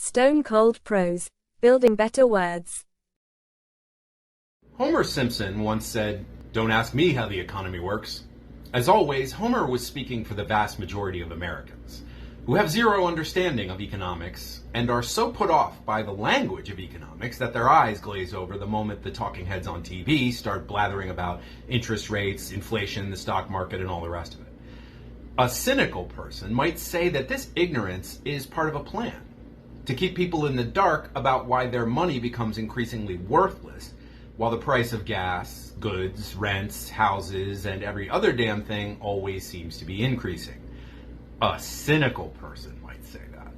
Stone Cold Prose, Building Better Words. Homer Simpson once said, "Don't ask me how the economy works." As always, Homer was speaking for the vast majority of Americans, who have zero understanding of economics and are so put off by the language of economics that their eyes glaze over the moment the talking heads on TV start blathering about interest rates, inflation, the stock market, and all the rest of it. A cynical person might say that this ignorance is part of a plan to keep people in the dark about why their money becomes increasingly worthless, while the price of gas, goods, rents, houses, and every other damn thing always seems to be increasing. A cynical person might say that.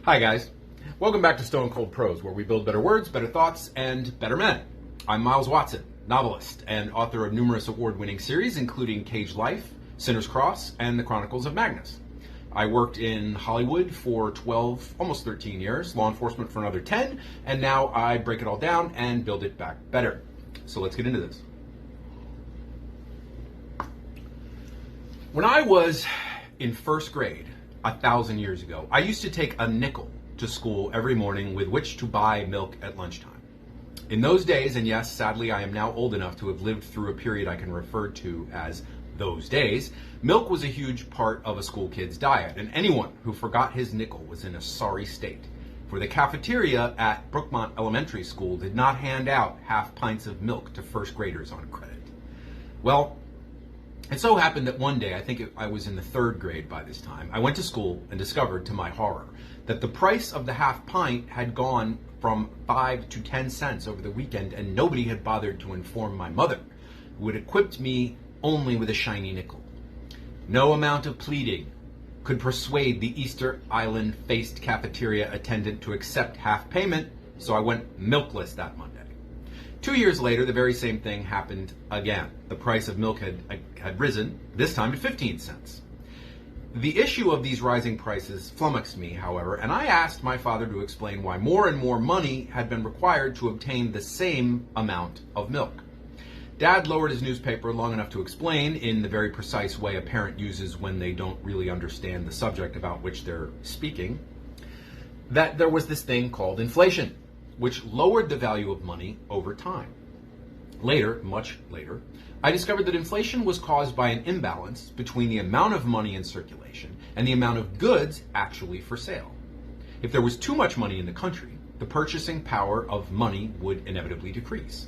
Hi guys, welcome back to Stone Cold Prose, where we build better words, better thoughts, and better men. I'm Miles Watson, novelist and author of numerous award-winning series, including Cage Life, Sinner's Cross, and The Chronicles of Magnus. I worked in Hollywood for 12, almost 13 years, law enforcement for another 10, and now I break it all down and build it back better. So let's get into this. When I was in first grade, 1,000 years ago, I used to take a nickel to school every morning with which to buy milk at lunchtime. In those days, and yes, sadly, I am now old enough to have lived through a period I can refer to as those days, milk was a huge part of a school kid's diet, and anyone who forgot his nickel was in a sorry state. For the cafeteria at Brookmont Elementary School did not hand out half pints of milk to first graders on credit. Well, it so happened that one day, I was in the third grade by this time, I went to school and discovered, to my horror, that the price of the half pint had gone from 5 to 10 cents over the weekend, and nobody had bothered to inform my mother, who had equipped me only with a shiny nickel. No amount of pleading could persuade the Easter Island-faced cafeteria attendant to accept half payment, so I went milkless that Monday. 2 years later, the very same thing happened again. The price of milk had risen, this time to 15 cents. The issue of these rising prices flummoxed me, however, and I asked my father to explain why more and more money had been required to obtain the same amount of milk. Dad lowered his newspaper long enough to explain, in the very precise way a parent uses when they don't really understand the subject about which they're speaking, that there was this thing called inflation, which lowered the value of money over time. Later, much later, I discovered that inflation was caused by an imbalance between the amount of money in circulation and the amount of goods actually for sale. If there was too much money in the country, the purchasing power of money would inevitably decrease.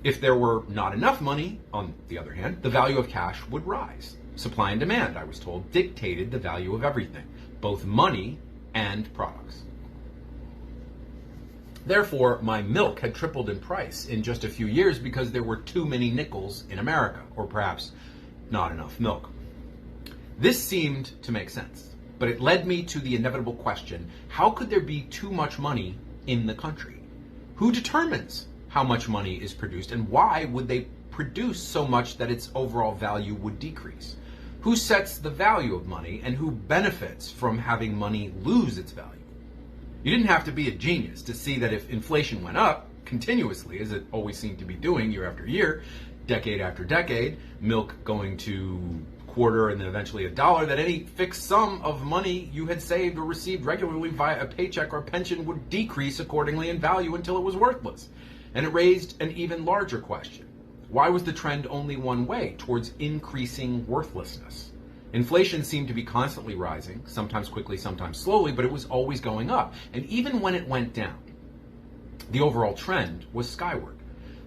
If there were not enough money, on the other hand, the value of cash would rise. Supply and demand, I was told, dictated the value of everything, both money and products. Therefore, my milk had tripled in price in just a few years because there were too many nickels in America, or perhaps not enough milk. This seemed to make sense, but it led me to the inevitable question: how could there be too much money in the country? Who determines how much money is produced, and why would they produce so much that its overall value would decrease? Who sets the value of money, and who benefits from having money lose its value? You didn't have to be a genius to see that if inflation went up continuously, as it always seemed to be doing year after year, decade after decade, milk going to quarter and then eventually $1, that any fixed sum of money you had saved or received regularly via a paycheck or pension would decrease accordingly in value until it was worthless. And it raised an even larger question. Why was the trend only one way, towards increasing worthlessness? Inflation seemed to be constantly rising, sometimes quickly, sometimes slowly, but it was always going up. And even when it went down, the overall trend was skyward.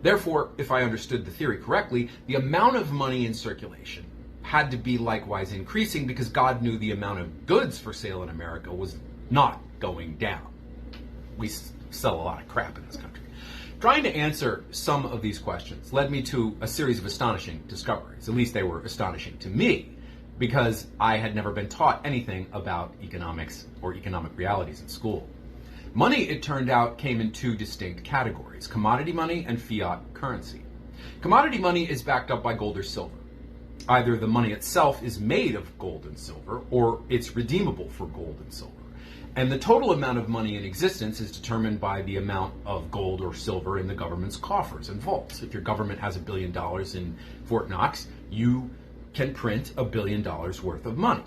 Therefore, if I understood the theory correctly, the amount of money in circulation had to be likewise increasing, because God knew the amount of goods for sale in America was not going down. We sell a lot of crap in this country. Trying to answer some of these questions led me to a series of astonishing discoveries. At least they were astonishing to me, because I had never been taught anything about economics or economic realities in school. Money, it turned out, came in two distinct categories: commodity money and fiat currency. Commodity money is backed up by gold or silver. Either the money itself is made of gold and silver, or it's redeemable for gold and silver. And the total amount of money in existence is determined by the amount of gold or silver in the government's coffers and vaults. If your government has $1 billion in Fort Knox, you can print $1 billion worth of money.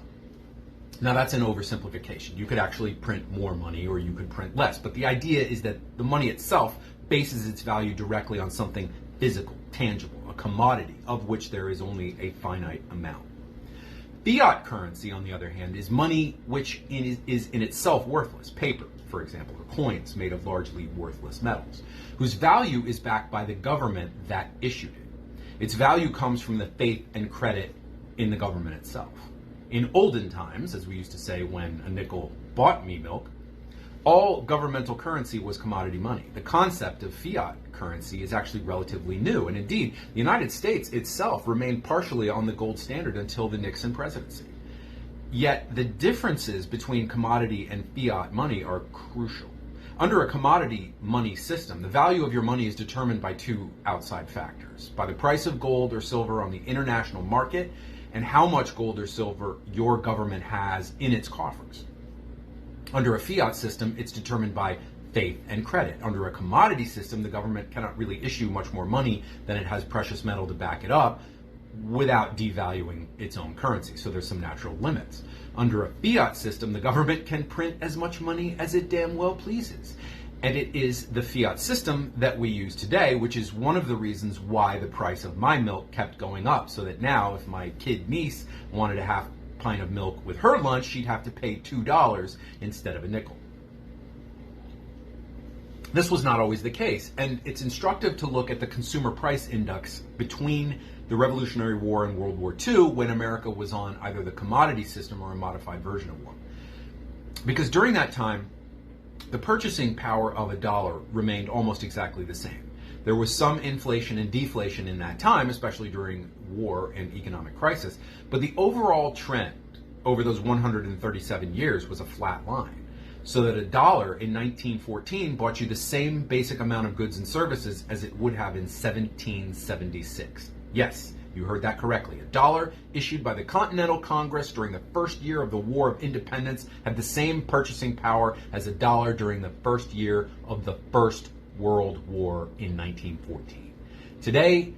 Now that's an oversimplification. You could actually print more money or you could print less, but the idea is that the money itself bases its value directly on something physical, tangible, a commodity of which there is only a finite amount. Fiat currency, on the other hand, is money which is in itself worthless, paper, for example, or coins made of largely worthless metals, whose value is backed by the government that issued it. Its value comes from the faith and credit in the government itself. In olden times, as we used to say when a nickel bought me milk, all governmental currency was commodity money. The concept of fiat currency is actually relatively new, and indeed, the United States itself remained partially on the gold standard until the Nixon presidency. Yet the differences between commodity and fiat money are crucial. Under a commodity money system, the value of your money is determined by two outside factors: by the price of gold or silver on the international market and how much gold or silver your government has in its coffers. Under a fiat system, it's determined by faith and credit. Under a commodity system, the government cannot really issue much more money than it has precious metal to back it up without devaluing its own currency. So there's some natural limits. Under a fiat system, the government can print as much money as it damn well pleases. And it is the fiat system that we use today, which is one of the reasons why the price of my milk kept going up. So that now, if my kid niece wanted a half pint of milk with her lunch, she'd have to pay $2 instead of a nickel. This was not always the case, and it's instructive to look at the consumer price index between the Revolutionary War and World War II, when America was on either the commodity system or a modified version of one. Because during that time, the purchasing power of a dollar remained almost exactly the same. There was some inflation and deflation in that time, especially during war and economic crisis, but the overall trend over those 137 years was a flat line, so that a dollar in 1914 bought you the same basic amount of goods and services as it would have in 1776. Yes, you heard that correctly. A dollar issued by the Continental Congress during the first year of the War of Independence had the same purchasing power as a dollar during the first year of the First World War in 1914. Today,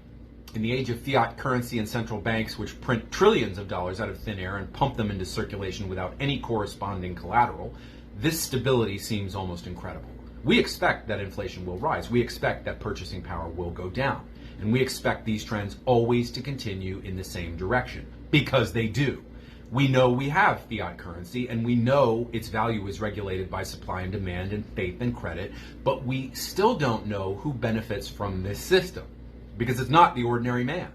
in the age of fiat currency and central banks which print trillions of dollars out of thin air and pump them into circulation without any corresponding collateral, this stability seems almost incredible. We expect that inflation will rise. We expect that purchasing power will go down. And we expect these trends always to continue in the same direction, because they do. We know we have fiat currency, and we know its value is regulated by supply and demand and faith and credit, but we still don't know who benefits from this system, because it's not the ordinary man.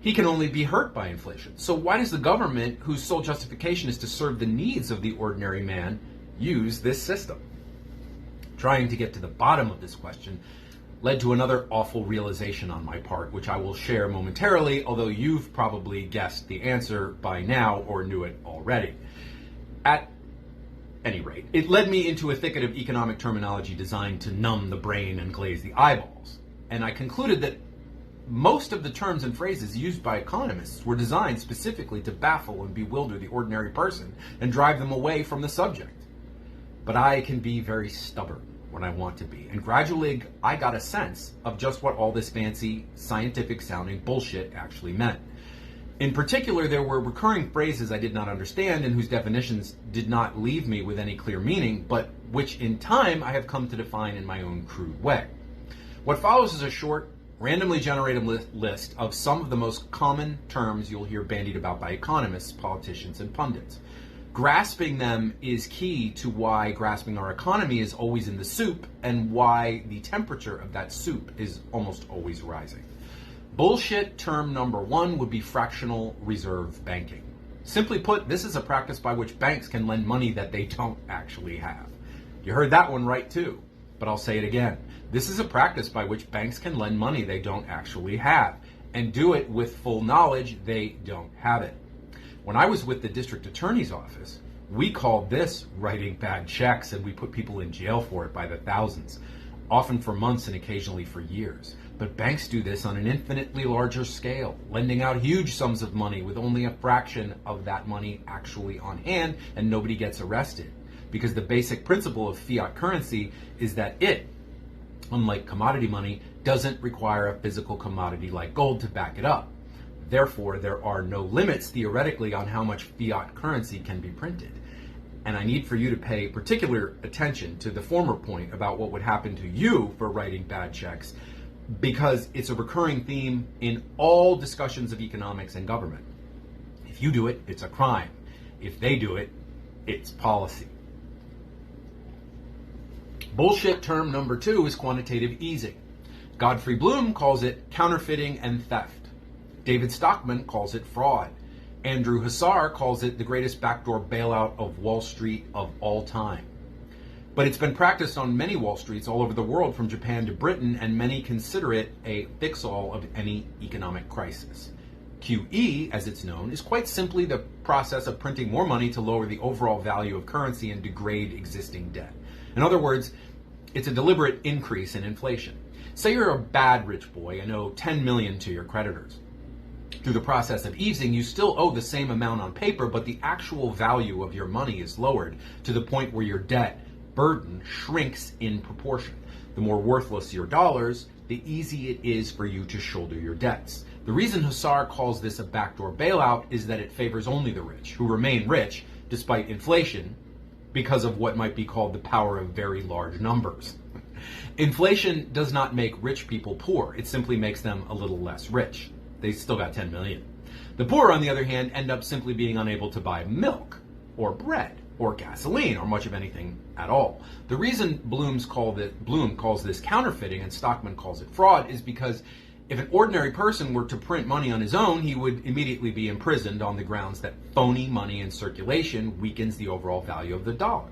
He can only be hurt by inflation. So why does the government, whose sole justification is to serve the needs of the ordinary man, use this system? Trying to get to the bottom of this question led to another awful realization on my part, which I will share momentarily, although you've probably guessed the answer by now or knew it already. At any rate, it led me into a thicket of economic terminology designed to numb the brain and glaze the eyeballs. And I concluded that most of the terms and phrases used by economists were designed specifically to baffle and bewilder the ordinary person and drive them away from the subject. But I can be very stubborn when I want to be, and gradually I got a sense of just what all this fancy, scientific-sounding bullshit actually meant. In particular, there were recurring phrases I did not understand and whose definitions did not leave me with any clear meaning, but which in time I have come to define in my own crude way. What follows is a short, randomly generated list of some of the most common terms you'll hear bandied about by economists, politicians, and pundits. Grasping them is key to why grasping our economy is always in the soup and why the temperature of that soup is almost always rising. Bullshit term number one would be fractional reserve banking. Simply put, this is a practice by which banks can lend money that they don't actually have. You heard that one right too, but I'll say it again. This is a practice by which banks can lend money they don't actually have and do it with full knowledge they don't have it. When I was with the district attorney's office, we called this writing bad checks, and we put people in jail for it by the thousands, often for months and occasionally for years. But banks do this on an infinitely larger scale, lending out huge sums of money with only a fraction of that money actually on hand, and nobody gets arrested. Because the basic principle of fiat currency is that it, unlike commodity money, doesn't require a physical commodity like gold to back it up. Therefore, there are no limits theoretically on how much fiat currency can be printed. And I need for you to pay particular attention to the former point about what would happen to you for writing bad checks, because it's a recurring theme in all discussions of economics and government. If you do it, it's a crime. If they do it, it's policy. Bullshit term number 2 is quantitative easing. Godfrey Bloom calls it counterfeiting and theft. David Stockman calls it fraud. Andrew Hussar calls it the greatest backdoor bailout of Wall Street of all time. But it's been practiced on many Wall Streets all over the world, from Japan to Britain, and many consider it a fix-all of any economic crisis. QE, as it's known, is quite simply the process of printing more money to lower the overall value of currency and degrade existing debt. In other words, it's a deliberate increase in inflation. Say you're a bad rich boy and owe $10 million to your creditors. Through the process of easing, you still owe the same amount on paper, but the actual value of your money is lowered to the point where your debt burden shrinks in proportion. The more worthless your dollars, the easier it is for you to shoulder your debts. The reason Hussar calls this a backdoor bailout is that it favors only the rich, who remain rich despite inflation, because of what might be called the power of very large numbers. Inflation does not make rich people poor. It simply makes them a little less rich. They still got 10 million. The poor, on the other hand, end up simply being unable to buy milk or bread or gasoline or much of anything at all. The reason Bloom calls this counterfeiting and Stockman calls it fraud is because if an ordinary person were to print money on his own, he would immediately be imprisoned on the grounds that phony money in circulation weakens the overall value of the dollar.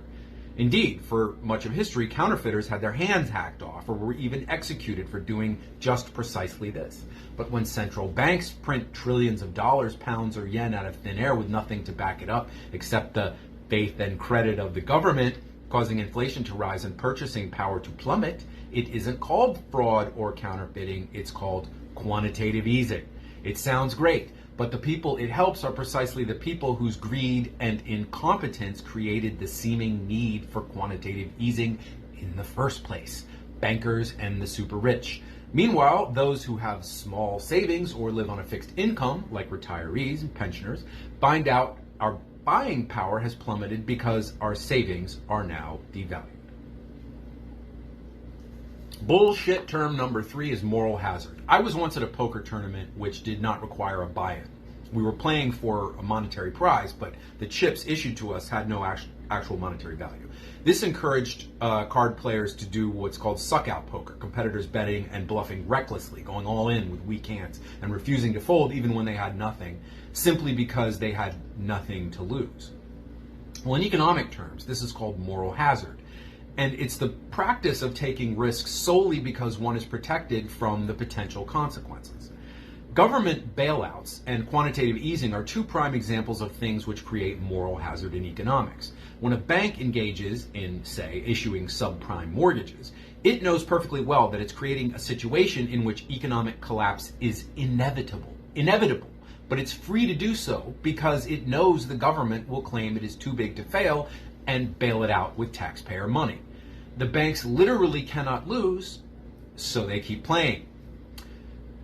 Indeed, for much of history, counterfeiters had their hands hacked off or were even executed for doing just precisely this. But when central banks print trillions of dollars, pounds, or yen out of thin air with nothing to back it up except the faith and credit of the government, causing inflation to rise and purchasing power to plummet, it isn't called fraud or counterfeiting, it's called quantitative easing. It sounds great, but the people it helps are precisely the people whose greed and incompetence created the seeming need for quantitative easing in the first place: bankers and the super rich. Meanwhile, those who have small savings or live on a fixed income, like retirees and pensioners, find out our buying power has plummeted because our savings are now devalued. Bullshit term number 3 is moral hazard. I was once at a poker tournament which did not require a buy-in. We were playing for a monetary prize, but the chips issued to us had no actual monetary value. This encouraged card players to do what's called suck-out poker, competitors betting and bluffing recklessly, going all in with weak hands and refusing to fold even when they had nothing, simply because they had nothing to lose. Well, in economic terms, this is called moral hazard. And it's the practice of taking risks solely because one is protected from the potential consequences. Government bailouts and quantitative easing are 2 prime examples of things which create moral hazard in economics. When a bank engages in, say, issuing subprime mortgages, it knows perfectly well that it's creating a situation in which economic collapse is inevitable, but it's free to do so because it knows the government will claim it is too big to fail and bail it out with taxpayer money. The banks literally cannot lose, so they keep playing.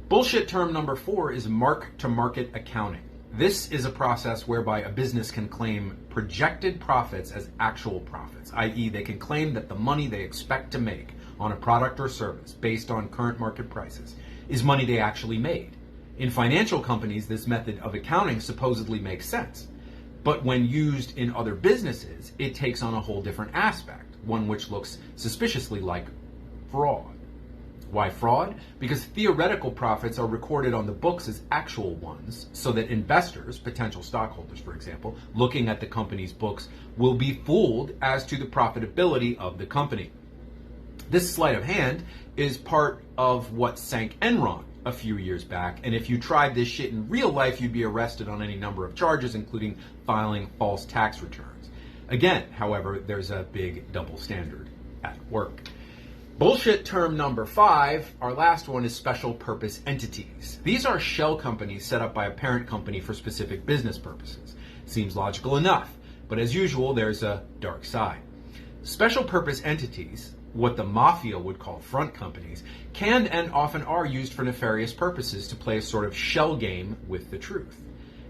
Bullshit term number 4 is mark-to-market accounting. This is a process whereby a business can claim projected profits as actual profits, i.e. they can claim that the money they expect to make on a product or service based on current market prices is money they actually made. In financial companies, this method of accounting supposedly makes sense. But when used in other businesses, it takes on a whole different aspect, one which looks suspiciously like fraud. Why fraud? Because theoretical profits are recorded on the books as actual ones, so that investors, potential stockholders for example, looking at the company's books, will be fooled as to the profitability of the company. This sleight of hand is part of what sank Enron a few years back, and if you tried this shit in real life, you'd be arrested on any number of charges, including filing false tax returns. Again, however, there's a big double standard at work. Bullshit term number 5, our last one, is special purpose entities. These are shell companies set up by a parent company for specific business purposes. Seems logical enough, but as usual, there's a dark side. Special purpose entities, what the mafia would call front companies, can and often are used for nefarious purposes to play a sort of shell game with the truth.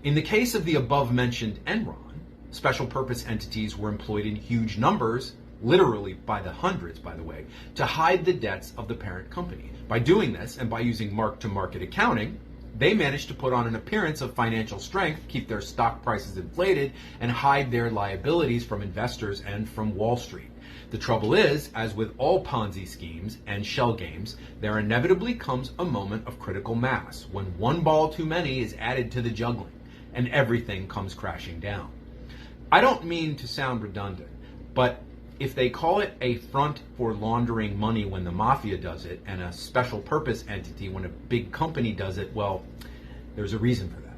In the case of the above-mentioned Enron, special purpose entities were employed in huge numbers, literally by the hundreds, by the way, to hide the debts of the parent company. By doing this, and by using mark-to-market accounting, they managed to put on an appearance of financial strength, keep their stock prices inflated, and hide their liabilities from investors and from Wall Street. The trouble is, as with all Ponzi schemes and shell games, there inevitably comes a moment of critical mass when one ball too many is added to the juggling and everything comes crashing down. I don't mean to sound redundant, but if they call it a front for laundering money when the mafia does it and a special purpose entity when a big company does it, well, there's a reason for that.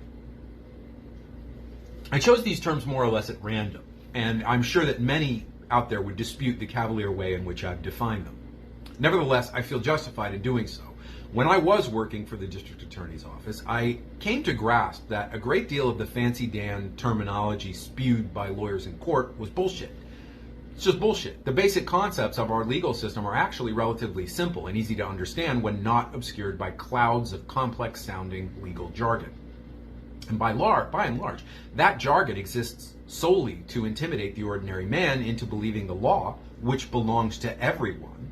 I chose these terms more or less at random, and I'm sure that many out there would dispute the cavalier way in which I've defined them. Nevertheless, I feel justified in doing so. When I was working for the district attorney's office, I came to grasp that a great deal of the fancy Dan terminology spewed by lawyers in court was bullshit. It's just bullshit. The basic concepts of our legal system are actually relatively simple and easy to understand when not obscured by clouds of complex sounding legal jargon. And by and large, that jargon exists solely to intimidate the ordinary man into believing the law, which belongs to everyone,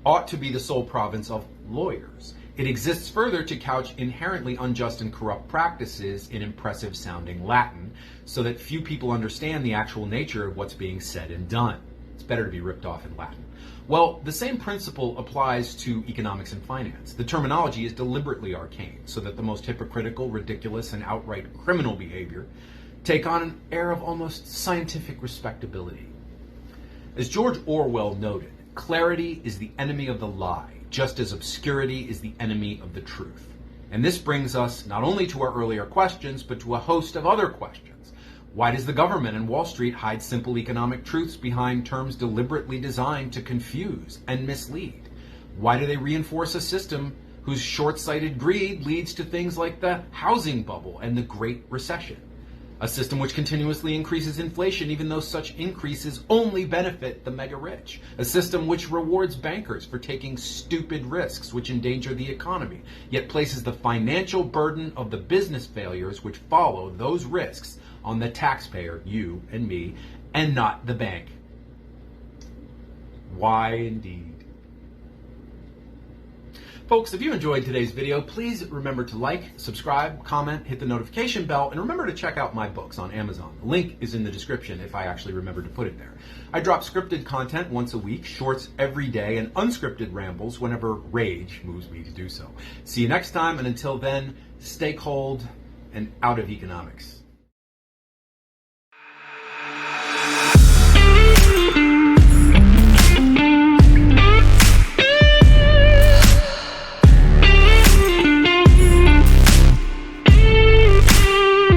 ought to be the sole province of lawyers. It exists further to couch inherently unjust and corrupt practices in impressive sounding Latin, so that few people understand the actual nature of what's being said and done. It's better to be ripped off in Latin. Well, the same principle applies to economics and finance. The terminology is deliberately arcane, so that the most hypocritical, ridiculous, and outright criminal behavior take on an air of almost scientific respectability. As George Orwell noted, clarity is the enemy of the lie, just as obscurity is the enemy of the truth. And this brings us not only to our earlier questions, but to a host of other questions. Why does the government and Wall Street hide simple economic truths behind terms deliberately designed to confuse and mislead? Why do they reinforce a system whose short-sighted greed leads to things like the housing bubble and the Great Recession? A system which continuously increases inflation even though such increases only benefit the mega rich. A system which rewards bankers for taking stupid risks which endanger the economy, yet places the financial burden of the business failures which follow those risks on the taxpayer, you and me, and not the bank. Why indeed? Folks, if you enjoyed today's video, please remember to like, subscribe, comment, hit the notification bell, and remember to check out my books on Amazon. The link is in the description if I actually remember to put it there. I drop scripted content once a week, shorts every day, and unscripted rambles whenever rage moves me to do so. See you next time, and until then, stay cold and out of economics.